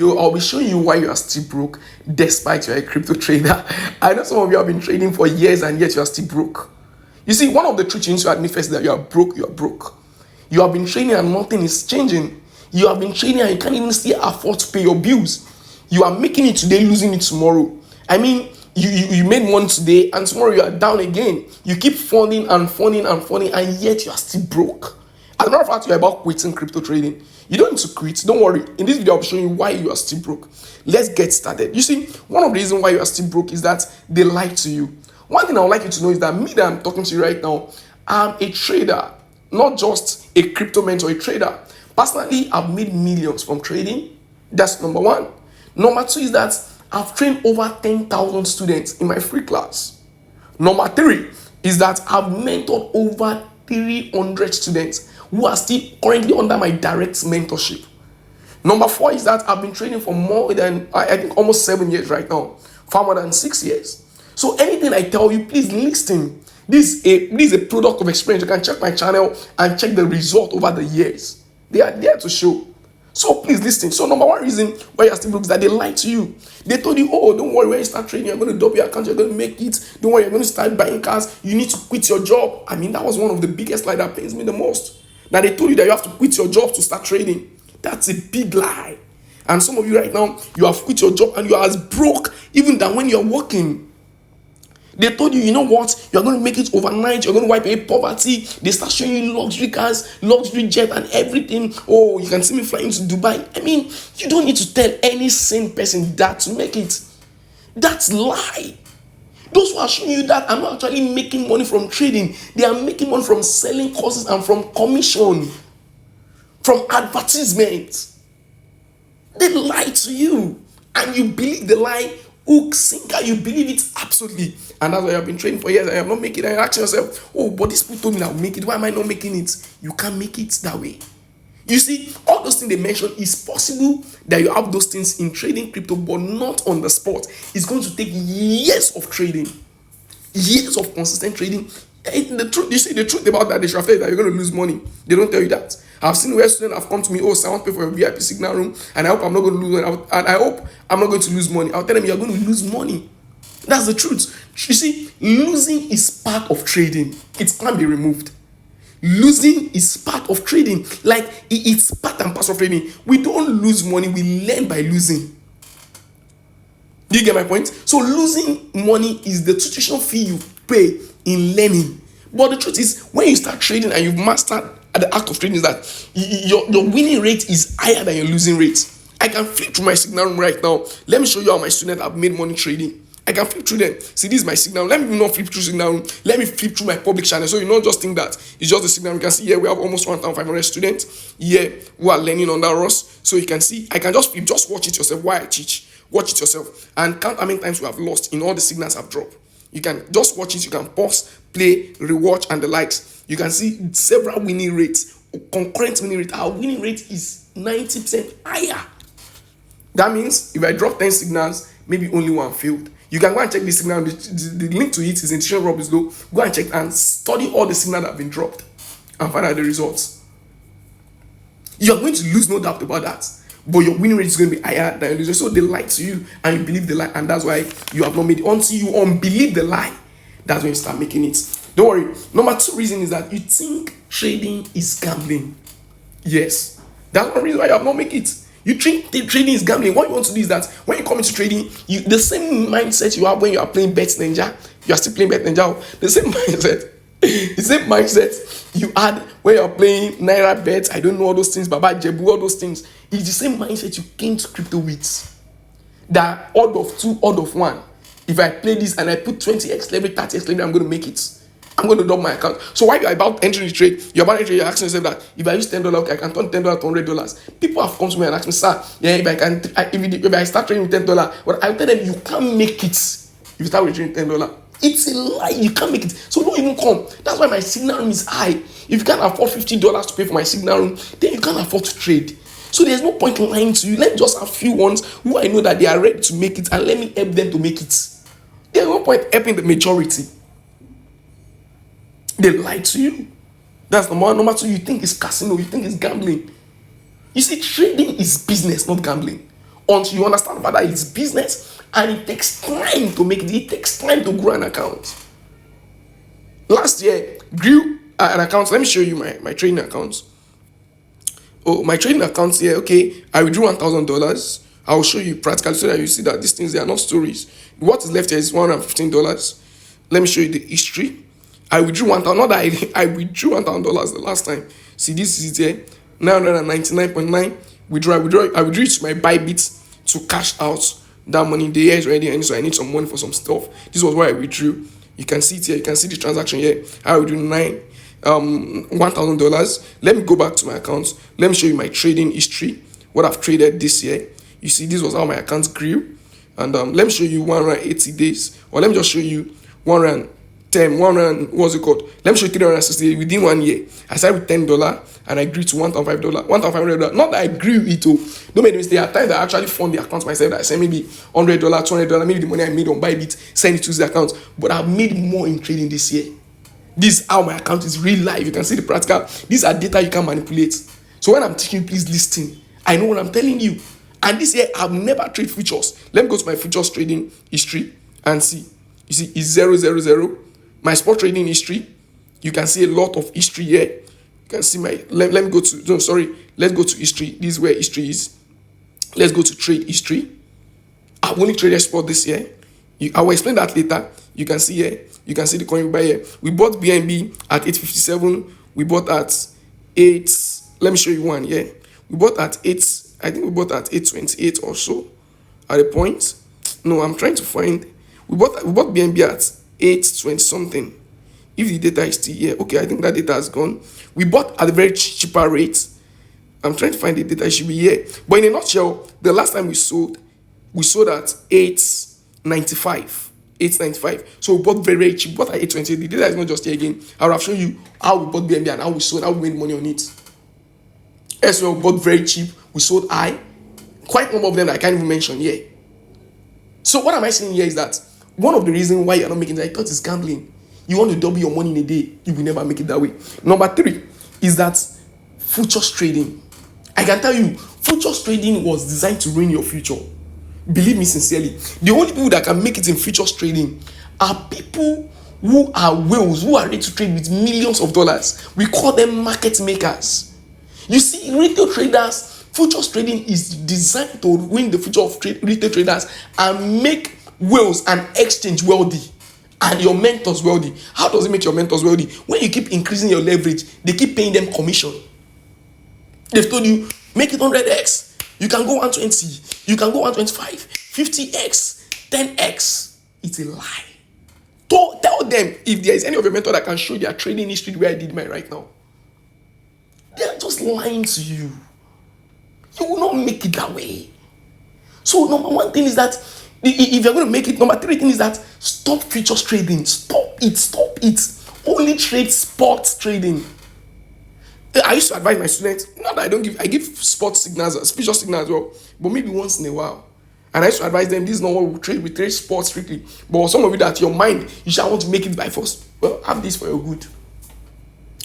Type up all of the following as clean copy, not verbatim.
I'll be showing you why you are still broke despite you're a crypto trader. I know some of you have been trading for years and yet you are still broke. You see, one of the truths you need to admit first is that you are broke, you are broke. You have been trading and nothing is changing. You have been trading and you can't even still afford to pay your bills. You are making it today, losing it tomorrow. I mean, you made money today and tomorrow you are down again. You keep falling and falling and falling and yet you are still broke. As a matter of fact, you're about quitting crypto trading. You don't need to quit. Don't worry. In this video, I'll be showing you why you are still broke. Let's get started. You see, one of the reasons why you are still broke is that they lie to you. One thing I would like you to know is that me that I'm talking to you right now, I'm a trader, not just a crypto mentor, a trader. Personally, I've made millions from trading. That's number one. Number two is that I've trained over 10,000 students in my free class. Number three is that I've mentored over 300 students who are still currently under my direct mentorship. Number four is that I've been training for more than, I think, almost 7 years right now, far more than 6 years. So anything I tell you, please listen. This is a product of experience. You can check my channel and check the result over the years. They are there to show. So please listen. So number one reason why you're still broke is that they lied to you. They told you, oh, don't worry, when you start trading, you're going to double your account, you're going to make it. Don't worry, you're going to start buying cars. You need to quit your job. I mean, that was one of the biggest lies that pains me the most. That they told you that you have to quit your job to start trading. That's a big lie. And some of you right now, you have quit your job and you are as broke even than when you're working. They told you, you know what, you're going to make it overnight, you're going to wipe away poverty. They start showing you luxury cars, luxury jet and everything. Oh, you can see me flying to Dubai. I mean, you don't need to tell any sane person that to make it. That's lie. Those who are showing you that are not actually making money from trading. They are making money from selling courses and from commission, from advertisements. They lie to you and you believe the lie. Hook, sinker, you believe it absolutely. And that's why I've been training for years. I have not make it. And you're asking yourself, oh, but this people told me I'll make it. Why am I not making it? You can't make it that way. You see, all those things they mentioned, is possible that you have those things in trading crypto, but not on the spot. It's going to take years of trading, years of consistent trading. And the truth, you see, the truth about that, they should have that you're going to lose money. They don't tell you that. I've seen where students have come to me, oh, so I want to pay for a VIP signal room, and I hope I'm not going to lose money. And I hope I'm not going to lose money. I'll tell them you're going to lose money. That's the truth. You see, losing is part of trading. It can't be removed. Losing is part of trading. Like, it's part and parcel of trading. We don't lose money, we learn by losing. Do you get my point? So losing money is the tuition fee you pay in learning. But the truth is, when you start trading and you've mastered the act of trading, is that your winning rate is higher than your losing rate. I can flip through my signal room right now. Let me show you how my students have made money trading. I can flip through them. See, this is my signal. Let me not flip through signal room. Let me flip through my public channel. So you don't just think that it's just the signal. You can see here we have almost 1,500 students here who are learning under us. So you can see, I can just flip, just watch it yourself while I teach. Watch it yourself and count how many times we have lost in all the signals I've dropped. You can just watch it. You can pause, play, rewatch, and the likes. You can see several winning rates, concurrent winning rate. Our winning rate is 90% higher. That means if I drop 10 signals, maybe only one failed. You can go and check the signal. The link to it is in the description box below. Go and check and study all the signals that have been dropped and find out the results. You are going to lose, no doubt about that. But your winning rate is going to be higher than your losing. So they lie to you and you believe the lie, and that's why you have not made it. Until you unbelieve the lie, that's when you start making it. Don't worry. Number two reason is that you think trading is gambling. Yes, that's one reason why you have not made it. You think trading is gambling. What you want to do is that when you come into trading, the same mindset you have when you are playing Bet Ninja, you are still playing Bet Ninja. The same mindset you had when you're playing Naira Bet, I don't know all those things, Baba Jebu, all those things. It's the same mindset you came to crypto with. That odd of 2, odd of 1. If I play this and I put 20x level, 30x level, I'm going to make it. I'm going to double my account. So while you're about entering the trade, you're asking yourself that if I use $10, okay, I can turn $10 to $100. People have come to me and asked me, sir, yeah, if I start trading with $10, but I tell them you can't make it if you start with trading $10. It's a lie. You can't make it. So don't even come. That's why my signal room is high. If you can't afford $50 to pay for my signal room, then you can't afford to trade. So there's no point in lying to you. Let me just have few ones who I know that they are ready to make it, and let me help them to make it. There's no point helping the majority. They lie to you. That's number one. Number two, you think it's casino. You think it's gambling. You see, trading is business, not gambling. until you understand that it's business and it takes time to make it. It takes time to grow an account. Last year, grew an account. Let me show you my trading accounts. Oh, my trading accounts here. Okay, I withdrew $1,000. I will show you practically so that you see that these things, they are not stories. What is left here is $115. Let me show you the history. I withdrew $1,000. Not that I withdrew $1,000 the last time. See, this is there. 999.9. I withdrew it to my Bybit to cash out that money. The year is already ending, so I need some money for some stuff. This was why I withdrew. You can see it here. You can see the transaction here. I withdrew $1,000. Let me go back to my accounts. Let me show you my trading history. What I've traded this year. You see, this was how my accounts grew. And let me show you 180 days. Or let me just show you 110, what's it called? Let me show you 360 days within 1 year. I started with $10 and I grew to $1,500. $1,500. Not that I grew it. Don't make the mistake. There are times that I actually fund the accounts myself. That I send maybe $100, $200, maybe the money I made on Bybit, send it to the account. But I've made more in trading this year. This is how my account is real life. You can see the practical. These are data you can manipulate. So when I'm teaching you, please listen. I know what I'm telling you. And this year, I've never traded futures. Let me go to my futures trading history and see. You see, it's 000. My spot trading history, you can see a lot of history here. You can see my, let me go to, no, sorry. Let's go to history. This is where history is. Let's go to trade history. I've only traded spot this year. I will explain that later. You can see here. You can see the coin we buy here. We bought BNB at 857. We bought at 8. Let me show you one here. We bought at 8. I think we bought at 828 or so at a point. No, I'm trying to find. We bought BNB at 820 something. If the data is still here, okay, I think that data has gone. We bought at a very cheaper rate. I'm trying to find the data. It should be here. But in a nutshell, the last time we sold at 895. 895. So we bought very, very cheap. We bought at 828. The data is not just here again. I will show you how we bought BNB and how we sold, how we made money on it. As well, we bought very cheap. We sold high. Quite a number of them that I can't even mention here. So what am I saying here is that one of the reasons why you're not making that, I thought is gambling. You want to double your money in a day, you will never make it that way. Number 3 is that futures trading. I can tell you, futures trading was designed to ruin your future. Believe me sincerely. The only people that can make it in futures trading are people who are whales, who are ready to trade with millions of dollars. We call them market makers. You see, retail traders, futures trading is designed to win the future of retail traders and make whales and exchange wealthy and your mentors wealthy. How does it make your mentors wealthy? When you keep increasing your leverage, they keep paying them commission. They've told you, make it 100x. You can go 120. You can go 125. 50x. 10x. It's a lie. Tell them if there is any of your mentor that can show their trading history where I did mine right now. They are just lying to you. You will not make it that way. So number 1 thing is that if you're going to make it, number 3 thing is that stop futures trading. Stop it. Only trade spot trading. I used to advise my students, not that I give spot signals, futures signals as well, but maybe once in a while. And I used to advise them, this is not what we trade sports strictly. But some of you that your mind, you shall want to make it by force. Well, have this for your good.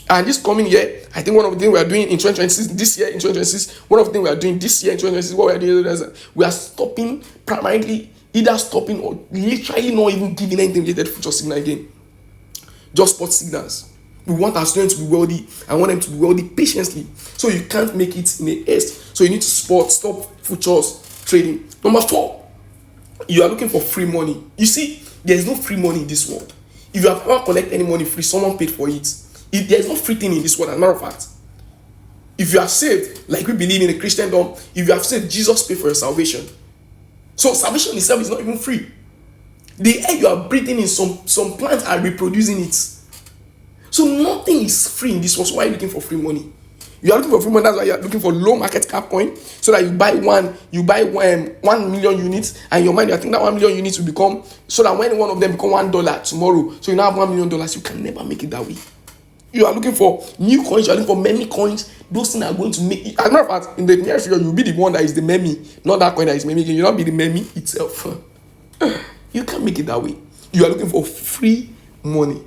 And this coming year, I think one of the things we are doing in 2026, this year in 2026, one of the things we are doing this year in 2026, what we are doing is we are stopping, primarily either stopping or literally not even giving anything related to future signal again. Just spot signals. We want our students to be wealthy. I want them to be wealthy patiently. So you can't make it in a haste. So you need to stop futures trading. Number 4, you are looking for free money. You see, there is no free money in this world. If you have ever collected any money free, someone paid for it. There is no free thing in this world, as a matter of fact. If you are saved, like we believe in a Christendom, if you have saved, Jesus paid for your salvation. So salvation itself is not even free. The air you are breathing in, some plants are reproducing it. So nothing is free in this world. So why are you looking for free money? You are looking for free money. That's why you are looking for low market cap coin, so that you buy 1 million units, and your mind you think that 1 million units will become, so that when one of them become $1 tomorrow, so you now have $1 million. You can never make it that way. You are looking for new coins. You are looking for many coins. Those things are going to make it. As a matter of fact, in the near future, you will be the one that is the meme, not that coin that is meme. You will not be the meme itself. You can't make it that way. You are looking for free money.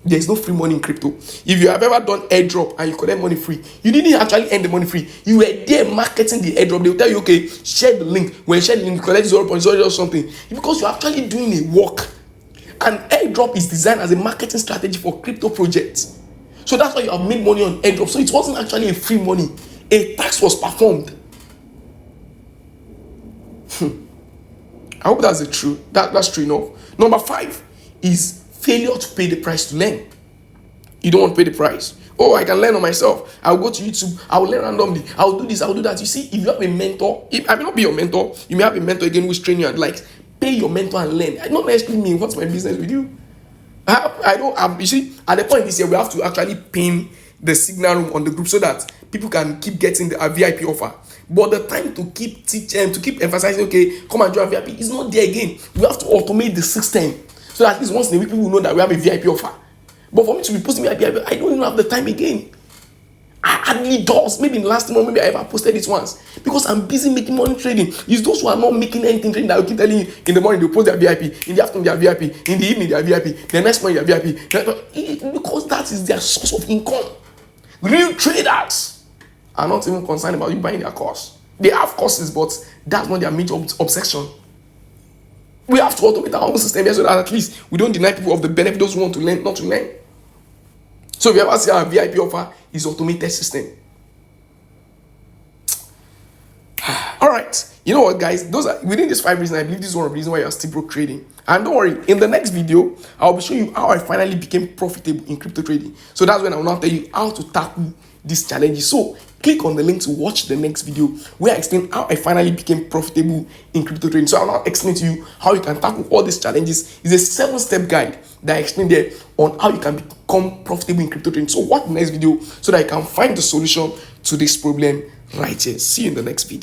There's no free money in crypto. If you have ever done airdrop and you collect money free, you didn't actually earn the money free. You were there marketing the airdrop. They will tell you, okay, share the link. When you share the link, you collect 0.0 or something. Because you're actually doing a work. And airdrop is designed as a marketing strategy for crypto projects. So that's why you have made money on airdrop. So it wasn't actually a free money. A tax was performed. I hope that's true. That's true enough. Number 5 is failure to pay the price to learn. You don't want to pay the price. Oh, I can learn on myself. I'll go to YouTube. I'll learn randomly. I'll do this. I'll do that. You see, if you have a mentor, I may not be your mentor. You may have a mentor again who's training you and like, pay your mentor and learn. I don't necessarily mean what's my business with you. I don't have, you see, at the point this year, we have to actually pin the signal room on the group so that people can keep getting the VIP offer. But the time to keep teaching, to keep emphasizing, okay, come and join VIP is not there again. We have to automate the system so that at least once in a week people know that we have a VIP offer. But for me to be posting VIP, I don't even have the time again. I hardly does. Maybe in the last month, maybe I ever posted it once because I'm busy making money trading. It's those who are not making anything trading that will keep telling you in the morning they post their VIP, in the afternoon they are VIP, in the evening they are VIP, the next morning they are VIP. Because that is their source of income. Real traders are not even concerned about you buying their course. They have courses, but that's not their major obsession. We have to automate our own system here so that at least we don't deny people of the benefit, those who want to learn, not to learn. So if you ever see our VIP offer is automated system. All right. You know what, guys? Those are within these 5 reasons. I believe this is one of the reasons why you're still broke trading. And don't worry, in the next video, I'll be showing you how I finally became profitable in crypto trading. So that's when I will now tell you how to tackle these challenges. So click on the link to watch the next video where I explain how I finally became profitable in crypto trading. So I'll now explain to you how you can tackle all these challenges. It's a 7-step guide that I explain there on how you can become profitable in crypto trading. So watch the next video so that I can find the solution to this problem right here. See you in the next video.